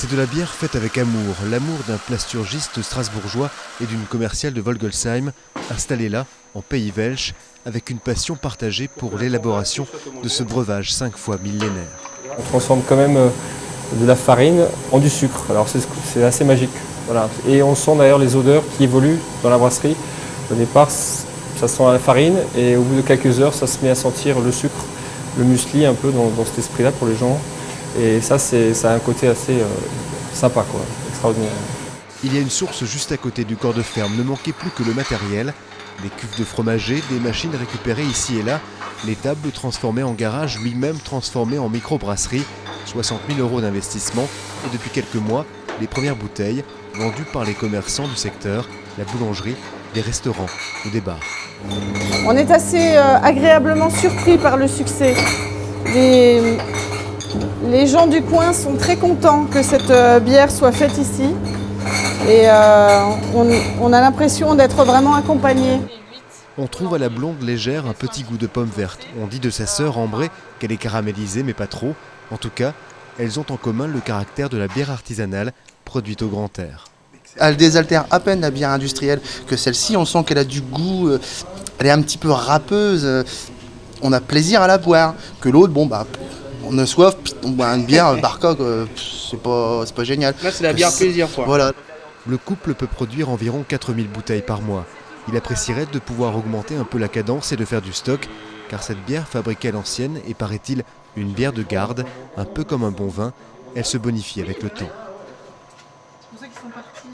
C'est de la bière faite avec amour, l'amour d'un plasturgiste strasbourgeois et d'une commerciale de Volgelsheim, installée là, en Pays Welsh, avec une passion partagée pour l'élaboration de ce breuvage 5 fois millénaire. On transforme quand même de la farine en du sucre, alors c'est assez magique. Voilà. Et on sent d'ailleurs les odeurs qui évoluent dans la brasserie. Au départ, ça sent la farine et au bout de quelques heures, ça se met à sentir le sucre, le muesli un peu dans cet esprit-là pour les gens. Et ça a un côté assez sympa, quoi, extraordinaire. Il y a une source juste à côté du corps de ferme, ne manquait plus que le matériel. Des cuves de fromager, des machines récupérées ici et là, les tables transformées en garage, lui-même transformées en microbrasserie, 60 000 € d'investissement et depuis quelques mois, les premières bouteilles vendues par les commerçants du secteur, la boulangerie, des restaurants ou des bars. On est assez agréablement surpris par le succès. Les gens du coin sont très contents que cette bière soit faite ici et on a l'impression d'être vraiment accompagnés. On trouve à la blonde légère un petit goût de pomme verte. On dit de sa sœur Ambrée qu'elle est caramélisée mais pas trop. En tout cas, elles ont en commun le caractère de la bière artisanale produite au grand air. Elle désaltère à peine la bière industrielle que celle-ci. On sent qu'elle a du goût, elle est un petit peu râpeuse. On a plaisir à la boire. Que l'autre, on a soif, on boit une bière, par contre, c'est pas génial. Là, c'est la bière plaisir, quoi. Voilà. Le couple peut produire environ 4000 bouteilles par mois. Il apprécierait de pouvoir augmenter un peu la cadence et de faire du stock, car cette bière fabriquée à l'ancienne est, paraît-il, une bière de garde, un peu comme un bon vin. Elle se bonifie avec le temps.